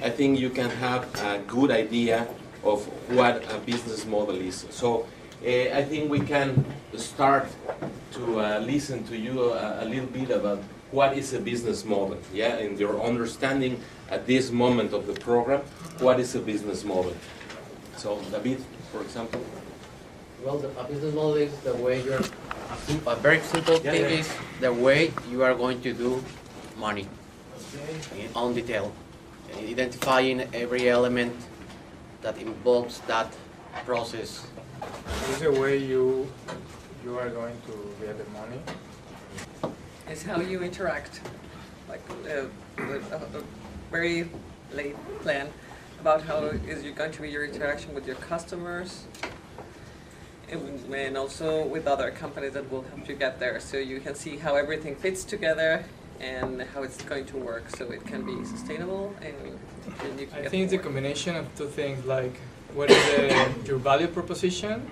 I think you can have a good idea of what a business model is. So I think we can start to listen to you a little bit about what is a business model, yeah, and your understanding at this moment of the program, what is a business model? So David, for example. Well, a business model is the way a very simple thing is the way you are going to do money on detail, identifying every element that involves that process. Is the way you are going to get the money? It's how you interact, like with a very late plan about how is going to be your interaction with your customers and also with other companies that will help you get there, so you can see how everything fits together and how it's going to work so it can be sustainable and you can I get think it's a forward. combination of two things, like what is your value proposition,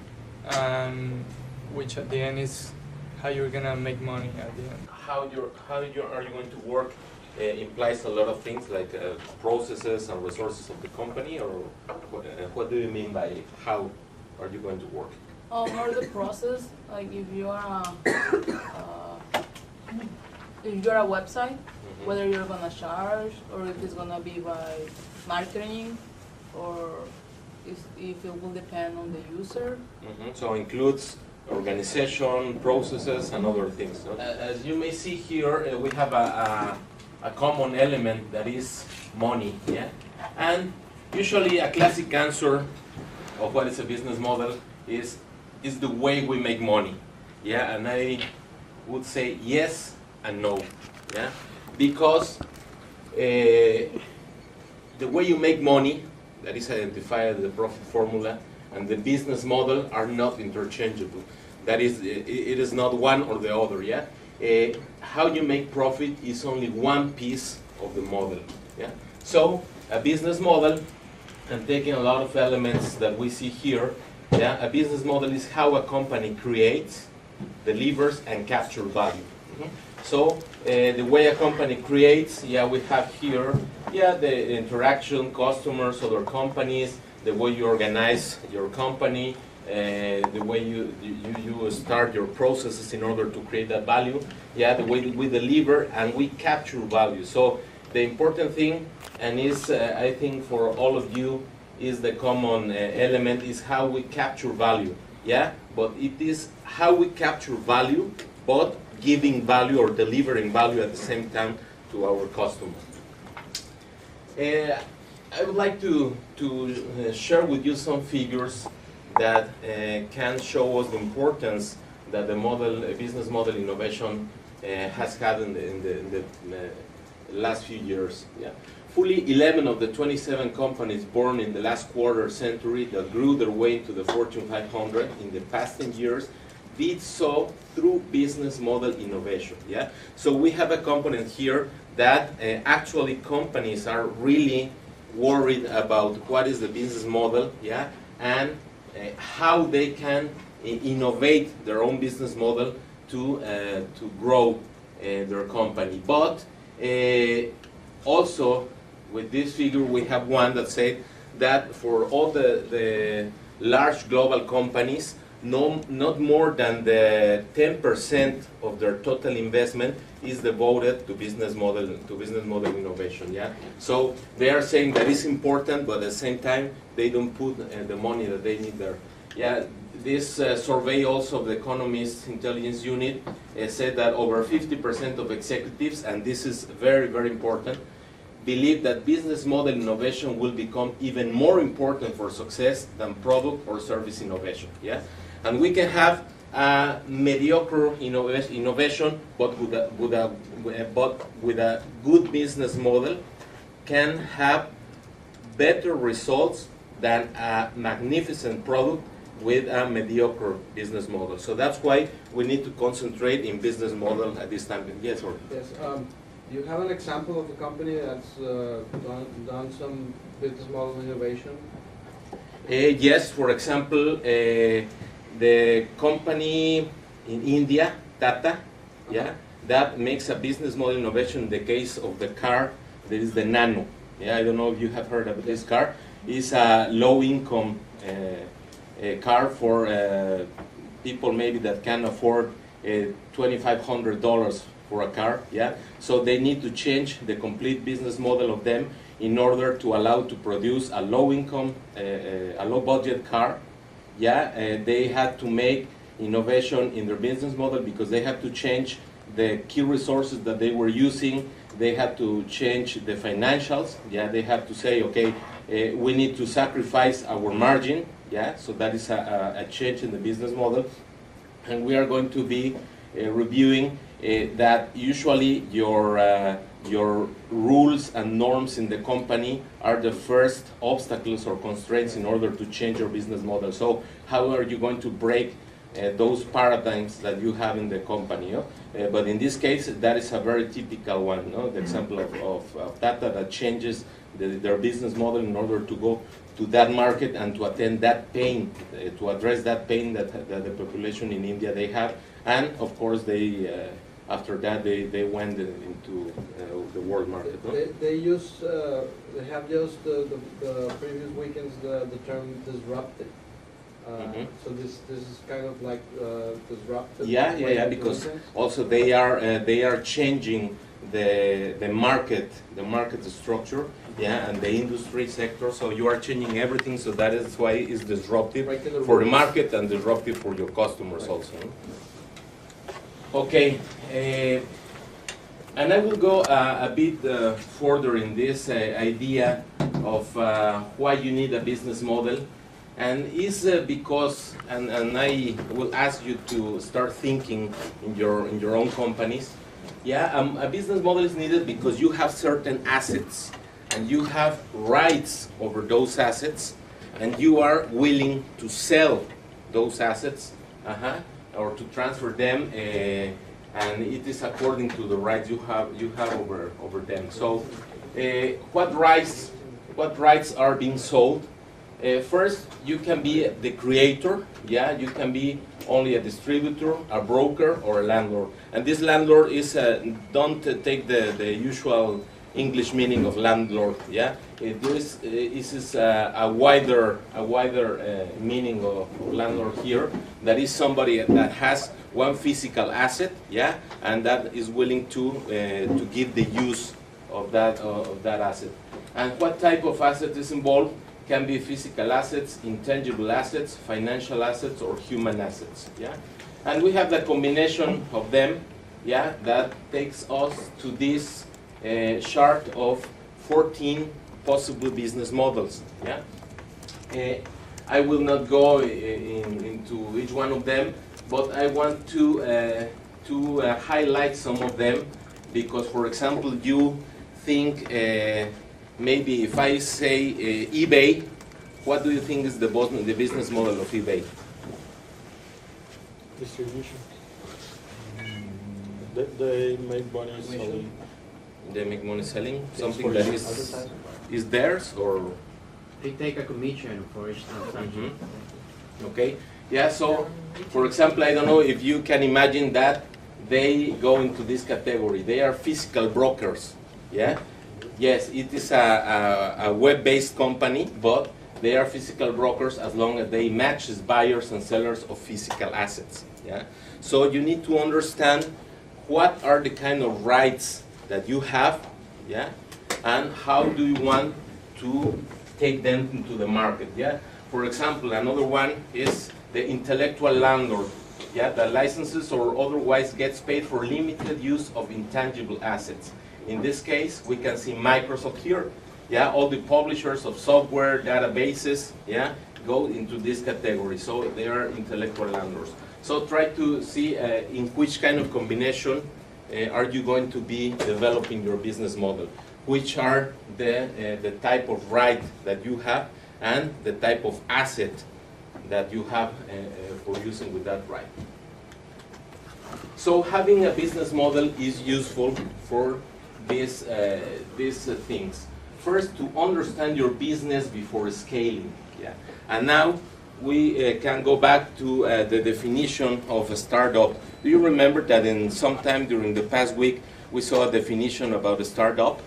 and which at the end is how you're gonna make money at the end. How are you going to work implies a lot of things like processes and resources of the company, or what do you mean by how are you going to work? Or the process, like if you are a website, whether you're gonna charge or if it's gonna be by marketing, or if it will depend on the user. So includes organization, processes, and other things. No? As you may see here, we have a common element that is money, yeah? And usually a classic answer of what is a business model is the way we make money, yeah? And I would say yes and no, yeah? Because the way you make money, that is identified as the profit formula, and the business model are not interchangeable. That is, it is not one or the other, yeah? How you make profit is only one piece of the model, yeah? So, a business model, and taking a lot of elements that we see here, yeah, a business model is how a company creates, delivers, and captures value. So, the way a company creates, yeah, we have here, yeah, the interaction, customers, other companies, the way you organize your company, the way you start your processes in order to create that value, yeah, the way we deliver and we capture value. So the important thing, and is I think for all of you, is the common element is how we capture value, yeah, but it is how we capture value, but giving value or delivering value at the same time to our customers. I would like to share with you some figures that can show us the importance that the business model innovation has had in the last few years. Yeah. Fully 11 of the 27 companies born in the last quarter century that grew their way to the Fortune 500 in the past 10 years did so through business model innovation. Yeah? So we have a component here that actually companies are really worried about what is the business model, yeah, and how they can innovate their own business model to grow their company. But also with this figure we have one that said that for all the large global companies, not more than the 10% of their total investment is devoted to business model innovation. Yeah, so they are saying that it's important, but at the same time they don't put the money that they need there. Yeah, this survey also of the Economist Intelligence Unit said that over 50% of executives, and this is very, very important, believe that business model innovation will become even more important for success than product or service innovation. Yeah. And we can have a mediocre innovation, but with a good business model, can have better results than a magnificent product with a mediocre business model. So that's why we need to concentrate in business model at this time. Yes, or yes. Do you have an example of a company that's done some business model innovation? Yes. For example, the company in India, Tata, yeah, that makes a business model innovation in the case of the car. There is the Nano, Yeah, I don't know if you have heard of this car. It's a low-income car for people maybe that can afford $2,500 for a car. Yeah, so they need to change the complete business model of them in order to allow to produce a low-income, a low-budget car. Yeah, they had to make innovation in their business model because they had to change the key resources that they were using. They had to change the financials. Yeah, they have to say, okay, we need to sacrifice our margin. Yeah, so that is a change in the business model, and we are going to be reviewing that. Usually, your rules and norms in the company are the first obstacles or constraints in order to change your business model. So, how are you going to break those paradigms that you have in the company? You know? But in this case, that is a very typical one. You know? The example of Tata that changes their business model in order to go to that market and to attend that pain, to address that pain that the population in India they have. And of course, they after that they went into the world market. No? They have used the previous weekends the term disruptive. So this is kind of like disruptive. Yeah, because also they are changing the market structure, yeah, and the industry sector. So you are changing everything. So that is why it's disruptive for the market and disruptive for your customers also. Okay, and I will go a bit further in this idea of why you need a business model. And is because, and I will ask you to start thinking in your own companies. Yeah, a business model is needed because you have certain assets and you have rights over those assets, and you are willing to sell those assets, or to transfer them, and it is according to the rights you have over them. So, what rights are being sold? First, you can be the creator. Yeah, you can be only a distributor, a broker, or a landlord. And this landlord is don't take the usual English meaning of landlord. Yeah, this is a wider meaning of landlord here. That is somebody that has one physical asset. Yeah, and that is willing to give the use of that asset. And what type of asset is involved? Can be physical assets, intangible assets, financial assets, or human assets. Yeah, and we have the combination of them. Yeah, that takes us to this chart of 14 possible business models. Yeah, I will not go into each one of them, but I want to highlight some of them because, for example, you think. Maybe if I say eBay, what do you think is the business model of eBay? Distribution. They make money selling. They make money selling something that is theirs, or they take a commission for each transaction. Mm-hmm. Okay. Yeah. So, for example, I don't know if you can imagine that they go into this category. They are physical brokers. Yeah. Yes, it is a web-based company, but they are physical brokers as long as they match as buyers and sellers of physical assets. Yeah. So you need to understand what are the kind of rights that you have, yeah, and how do you want to take them into the market. Yeah. For example, another one is the intellectual landlord. Yeah, that licenses or otherwise gets paid for limited use of intangible assets. In this case, we can see Microsoft here. Yeah, all the publishers of software, databases, yeah, go into this category. So they are intellectual landlords. So try to see in which kind of combination are you going to be developing your business model. Which are the type of right that you have and the type of asset that you have for using with that right. So having a business model is useful for these things. First, to understand your business before scaling. Yeah. And now we can go back to the definition of a startup. Do you remember that in sometime during the past week we saw a definition about a startup?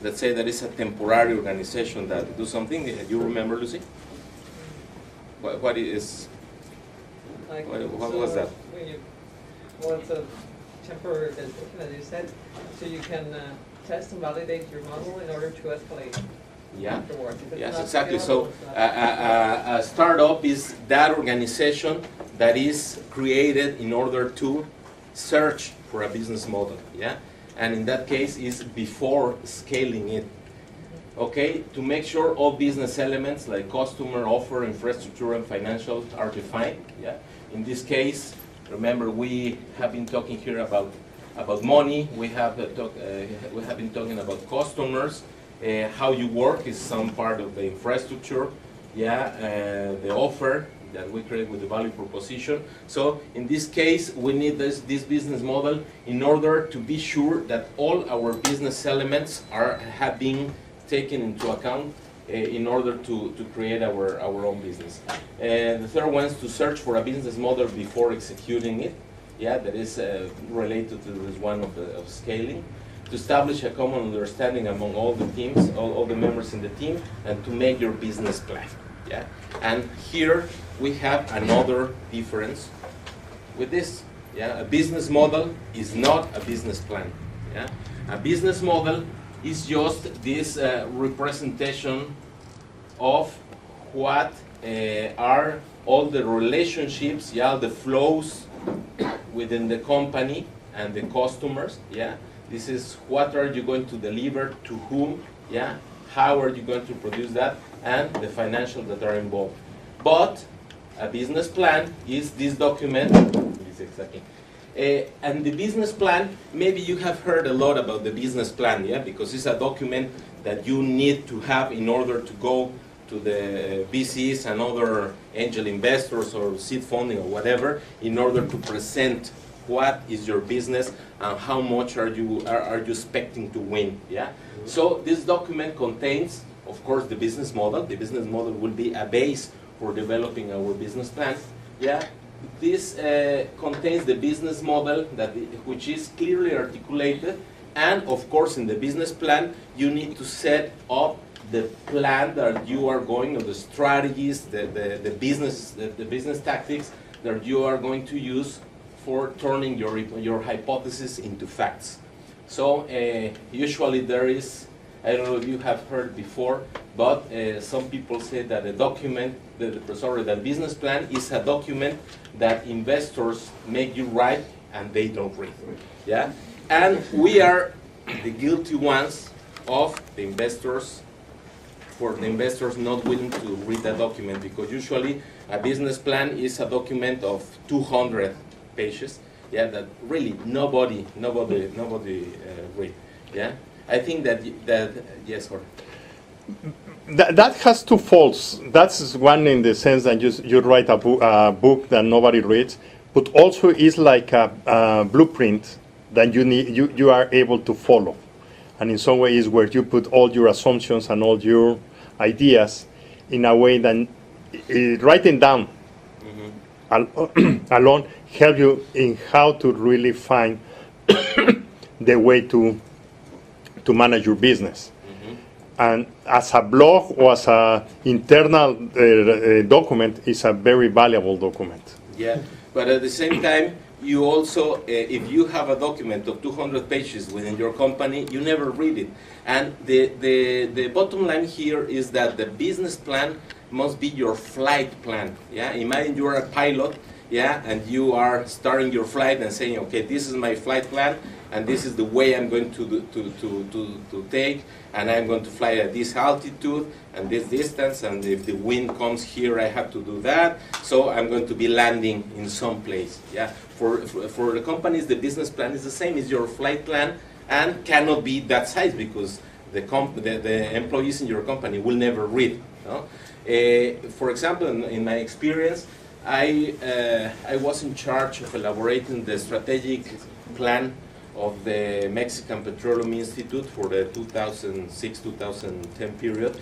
let's say that is a temporary organization that do something. You remember, Lucy? What is? Like, What so was that? When you, well, it's a temporary organization, as you said, so you can test and validate your model in order to escalate Yeah. afterwards. If it's Yes, not exactly. scalable, So it's not- a startup is that organization that is created in order to search for a business model. Yeah, and in that case is before scaling it. Okay, to make sure all business elements like customer, offer, infrastructure, and financial are defined. Yeah, in this case, remember we have been talking here about money. We have been talking about customers. How you work is some part of the infrastructure. Yeah, the offer that we create with the value proposition. So in this case, we need this business model in order to be sure that all our business elements have been taken into account in order to create our own business. The third one is to search for a business model before executing it. Yeah, that is related to this one of scaling. To establish a common understanding among all the teams, all the members in the team, and to make your business plan. Yeah, and here we have another difference with this. Yeah, a business model is not a business plan. Yeah, a business model is just this representation of what are all the relationships, yeah, the flows within the company and the customers. Yeah, this is what are you going to deliver to whom. Yeah, how are you going to produce that, and the financials that are involved. But a business plan is this document. And the business plan, maybe you have heard a lot about the business plan, yeah, because it's a document that you need to have in order to go to the VCs and other angel investors or seed funding or whatever, in order to present what is your business and how much are you expecting to win, yeah. So this document contains, of course, the business model. The business model will be a base for developing our business plan, yeah. This contains the business model which is clearly articulated, and of course in the business plan you need to set up the plan that you are going, or the strategies, the business tactics that you are going to use for turning your hypothesis into facts. So usually there is, I don't know if you have heard before, but some people say that a document, that business plan is a document that investors make you write and they don't read. Yeah, and we are the guilty ones of the investors, for the investors not willing to read that document, because usually a business plan is a document of 200 pages. Yeah, that really nobody read. Yeah. I think that yes, sir. That has two faults. That's one in the sense that you write a book that nobody reads, but also is like a blueprint that you are able to follow, and in some way is where you put all your assumptions and all your ideas in a way that writing down alone help you in how to really find the way to manage your business. And as a blog or as an internal document, is a very valuable document. Yeah, but at the same time, you also, if you have a document of 200 pages within your company, you never read it. And the bottom line here is that the business plan must be your flight plan. Yeah, imagine you are a pilot, yeah, and you are starting your flight and saying, okay, this is my flight plan, and this is the way I'm going to take, and I'm going to fly at this altitude and this distance, and if the wind comes here, I have to do that. So I'm going to be landing in some place. Yeah. For the companies, the business plan is the same. It's your flight plan, and cannot be that size, because the employees in your company will never read. No? For example, in my experience, I was in charge of elaborating the strategic plan of the Mexican Petroleum Institute for the 2006-2010 period.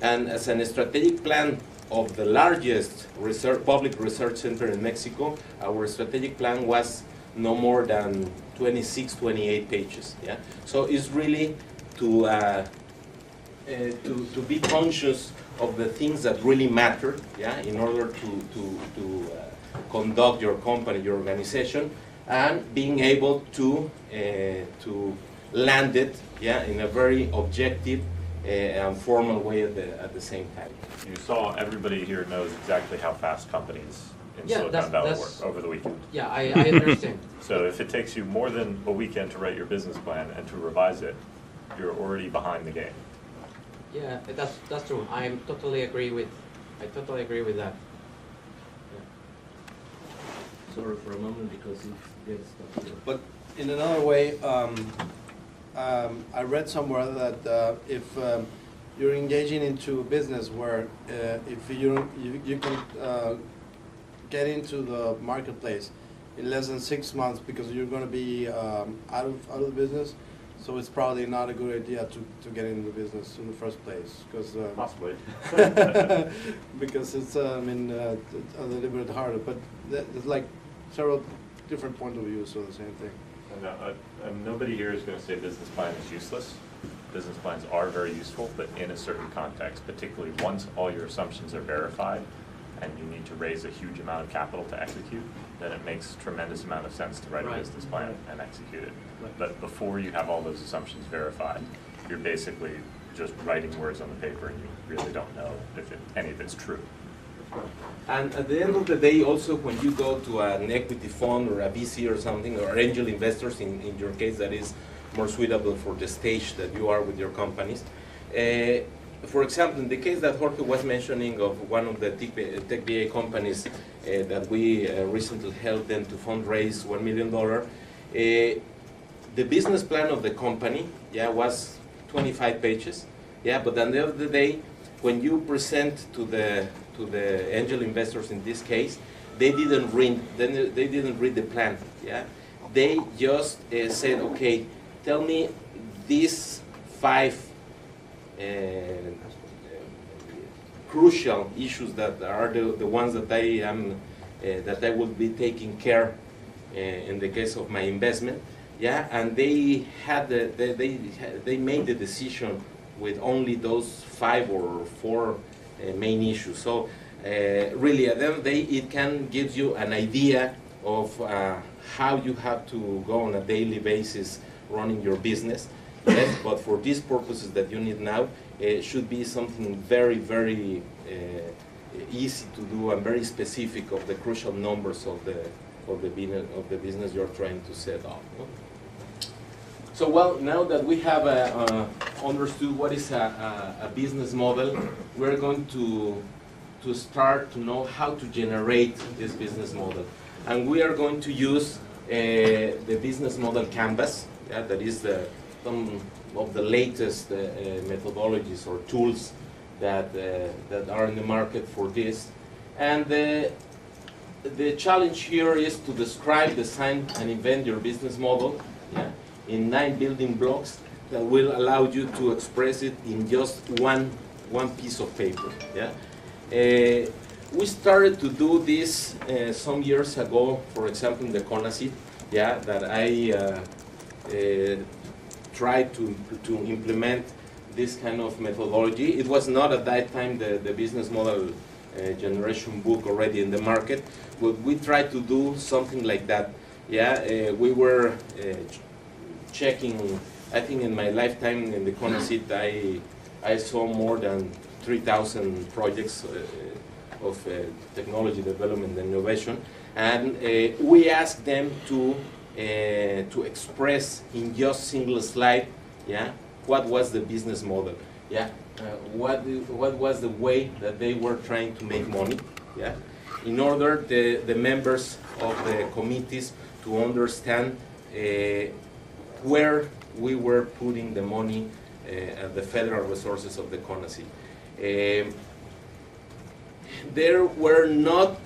And as a strategic plan of the largest public research center in Mexico, our strategic plan was no more than 26, 28 pages. Yeah? So it's really to to be conscious of the things that really matter, yeah, in order to conduct your company, your organization, and being able to land it, yeah, in a very objective and formal way at the same time. You saw everybody here knows exactly how fast companies in Yeah, Silicon Valley work that's- over the weekend. Yeah, I understand. So if it takes you more than a weekend to write your business plan and to revise it, you're already behind the game. Yeah, that's true. I totally agree with that. Sorry for a moment because it gets stuck here. But in another way, I read somewhere that if you're engaging into a business where if you can get into the marketplace in less than 6 months because you're going to be out of the business, so it's probably not a good idea to get into the business in the first place because Possibly. because it's a little bit harder. But there's like several different point of views of the same thing. And nobody here is going to say business plan is useless. Business plans are very useful, but in a certain context, particularly once all your assumptions are verified and you need to raise a huge amount of capital to execute, then it makes a tremendous amount of sense to write a business plan and execute it. But before you have all those assumptions verified, you're basically just writing words on the paper and you really don't know if any of it's true. And at the end of the day, also, when you go to an equity fund or a VC or something, or angel investors, in your case, that is more suitable for the stage that you are with your companies. For example, in the case that Jorge was mentioning of one of the tech BA companies that we recently helped them to fundraise $1 million, the business plan of the company, yeah, was 25 pages. Yeah, but at the end of the day, when you present to the angel investors in this case, they didn't read the plan. Yeah, they just said, okay, tell me these 5 crucial issues that are the ones that I will be taking care in the case of my investment. Yeah, and they made the decision with only those 5 or 4 main issues. So really, at the end of the day, it can give you an idea of how you have to go on a daily basis running your business. Yes, but for these purposes that you need now, it should be something very, very easy to do and very specific of the crucial numbers of the business you're trying to set up. No? So, well, now that we have understood what is a business model, we're going to start to know how to generate this business model. And we are going to use the business model canvas, yeah, that is some of the latest methodologies or tools that are in the market for this. And the challenge here is to describe, design, and invent your business model, yeah, in 9 building blocks that will allow you to express it in just one piece of paper. Yeah? We started to do this some years ago, for example, in the CONACYT, yeah, that I tried to implement this kind of methodology. It was not at that time the business model generation book already in the market, but we tried to do something like that. Yeah, we were checking. I think in my lifetime in the CONACYT, I saw more than 3,000 projects of technology development and innovation, and we asked them to express in just single slide, yeah, what was the business model, yeah, what was the way that they were trying to make money, yeah, in order the members of the committees to understand where we were putting the money at the federal resources of the CONACYT. There were not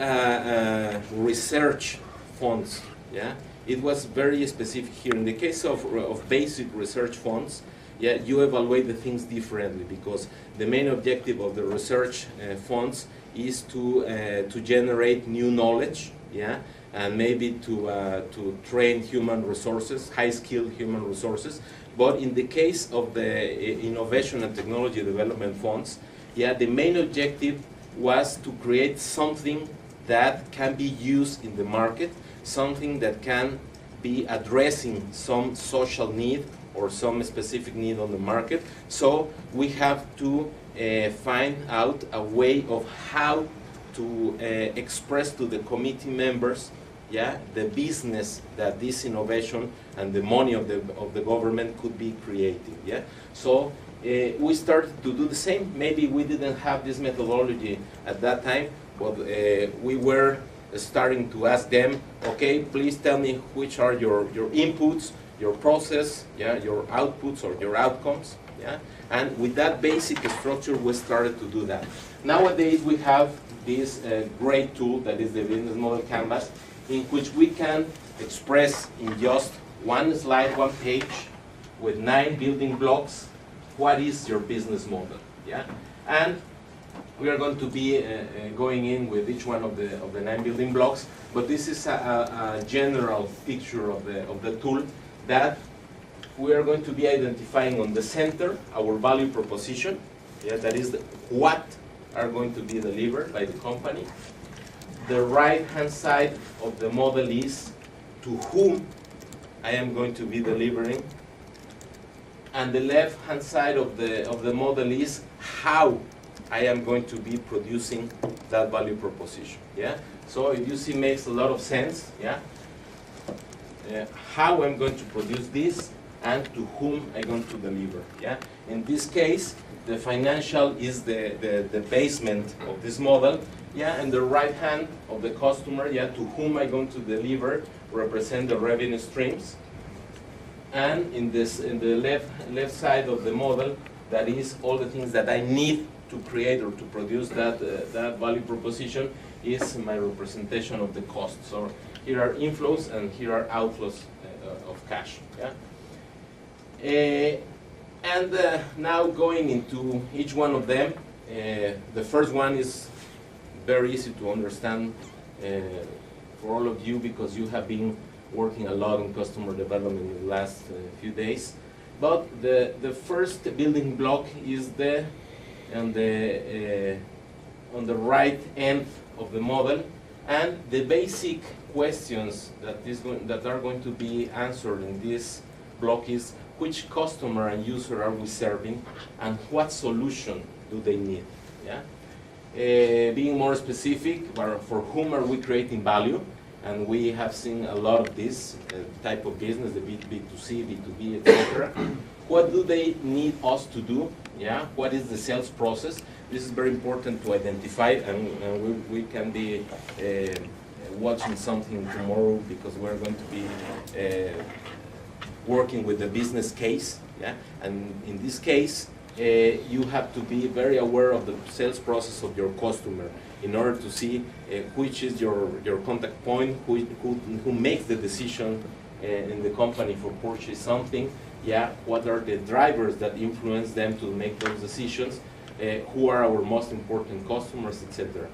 research funds, yeah. It was very specific here. In the case of basic research funds, yeah, you evaluate the things differently because the main objective of the research funds is to generate new knowledge, yeah, and maybe to train human resources, high-skilled human resources. But in the case of the Innovation and Technology Development Funds, yeah, the main objective was to create something that can be used in the market, something that can be addressing some social need or some specific need on the market. So we have to find out a way of how to express to the committee members, yeah, the business that this innovation and the money of the government could be creating. Yeah, so we started to do the same. Maybe we didn't have this methodology at that time, but we were starting to ask them, okay, please tell me which are your inputs, your process, yeah, your outputs or your outcomes, yeah, and with that basic structure we started to do that. Nowadays we have this great tool that is the business model canvas, in which we can express in just one slide, one page, with 9 building blocks, what is your business model, yeah, and we are going to be going in with each one of the 9 building blocks, but this is a general picture of the tool that we are going to be identifying on the center our value proposition, yeah, that is what are going to be delivered by the company. The right-hand side of the model is to whom I am going to be delivering, and the left-hand side of the model is how I am going to be producing that value proposition. Yeah. So if you see, makes a lot of sense. Yeah. How I'm going to produce this and to whom I'm going to deliver. Yeah. In this case, the financial is the basement of this model. Yeah. And the right hand of the customer, yeah, to whom I'm going to deliver, represent the revenue streams. And in the left side of the model, that is all the things that I need to create or to produce that value proposition, is my representation of the cost. So here are inflows and here are outflows of cash. Yeah? Now going into each one of them, the first one is very easy to understand for all of you, because you have been working a lot on customer development in the last few days. But the first building block is on the right end of the model, and the basic questions that are going to be answered in this block is which customer and user are we serving, and what solution do they need. Yeah? Being more specific, for whom are we creating value, and we have seen a lot of this type of business, the B2C, B2B, etc. What do they need us to do? Yeah, what is the sales process? This is very important to identify, and we can be watching something tomorrow, because we're going to be working with the business case. Yeah, and in this case, you have to be very aware of the sales process of your customer in order to see which is your contact point, who makes the decision in the company for purchase something. Yeah, what are the drivers that influence them to make those decisions? Who are our most important customers, etc.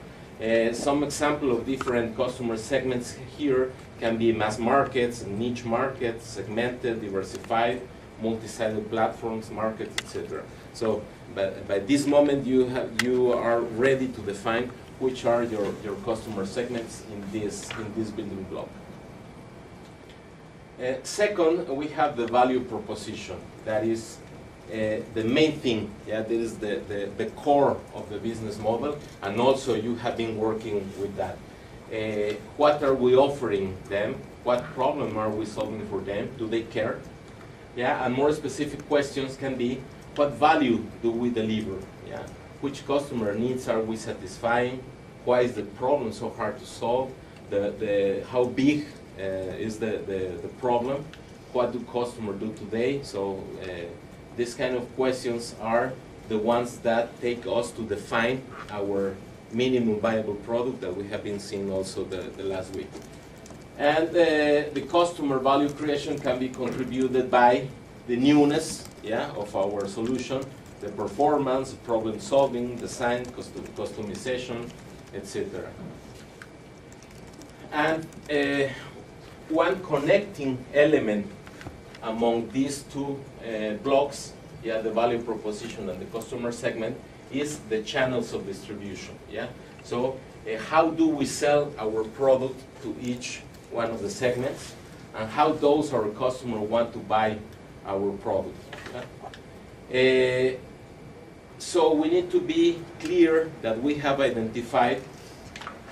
Some example of different customer segments here can be mass markets, niche markets, segmented, diversified, multi-sided platforms, markets, etc. So, by this moment, you are ready to define which are your customer segments in this building block. Second, we have the value proposition. That is the main thing. Yeah, that is the core of the business model, and also you have been working with that. What are we offering them? What problem are we solving for them? Do they care? Yeah, and more specific questions can be, what value do we deliver? Yeah, which customer needs are we satisfying? Why is the problem so hard to solve? How big is the problem? What do customers do today? So these kind of questions are the ones that take us to define our minimum viable product that we have been seeing also the last week. And the customer value creation can be contributed by the newness, yeah, of our solution, the performance, problem solving, design, customization, etc. And one connecting element among these two blocks, yeah, the value proposition and the customer segment, is the channels of distribution. Yeah, so how do we sell our product to each one of the segments, and how those our customers want to buy our product. Yeah? So we need to be clear that we have identified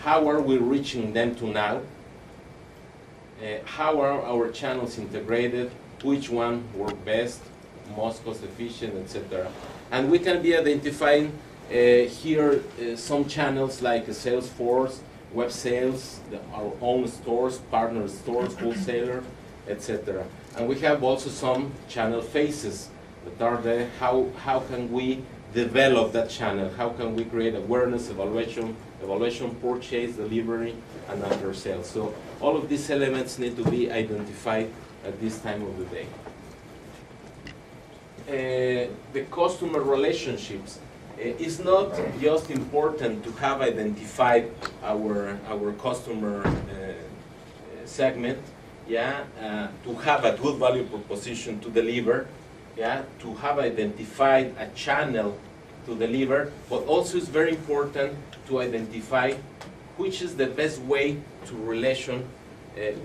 how are we reaching them to now, how are our channels integrated, which one work best, most cost efficient, etc. And we can be identifying here some channels like Salesforce, web sales, our own stores, partner stores, wholesaler, etc. And we have also some channel phases that are there. How can we develop that channel? How can we create awareness, evaluation, purchase, delivery, and after sales? So all of these elements need to be identified at this time of the day. The customer relationships. It's not just important to have identified our customer segment, yeah, to have a good value proposition to deliver, yeah, to have identified a channel to deliver, but also it's very important to identify which is the best way to relation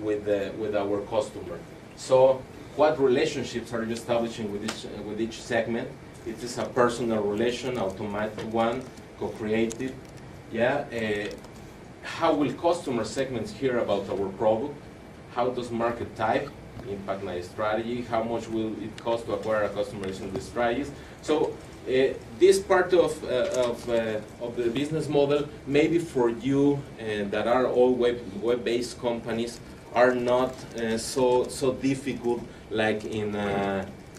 with our customer. So what relationships are you establishing with each segment? It is a personal relation, automatic one, co-created. Yeah. How will customer segments hear about our product? How does market type impact my strategy? How much will it cost to acquire a customer using these strategies? So this part of the business model, maybe for you that are all web-based companies, are not so difficult like in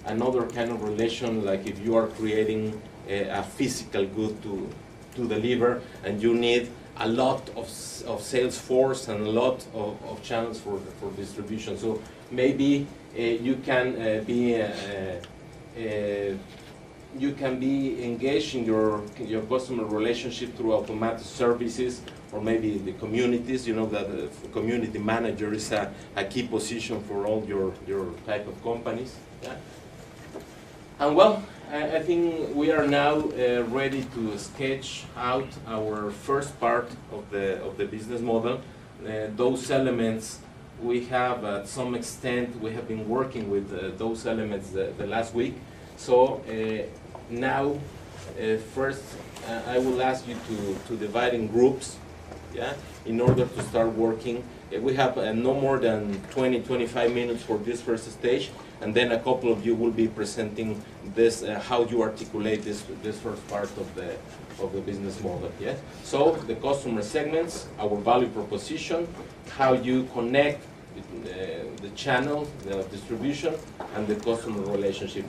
another kind of relation, like if you are creating a physical good to deliver, and you need a lot of sales force and a lot of channels for distribution. So maybe you can be engaged in your customer relationship through automatic services, or maybe the communities. You know that the community manager is a key position for all your type of companies. Yeah? And well, I think we are now ready to sketch out our first part of the business model. Those elements we have, at some extent, we have been working with those elements the last week. So now, first, I will ask you to divide in groups, yeah, in order to start working. We have no more than 20-25 minutes for this first stage, and then a couple of you will be presenting this, how you articulate this first part of the business model. Yeah. So the customer segments, our value proposition, how you connect the channel, the distribution, and the customer relationship.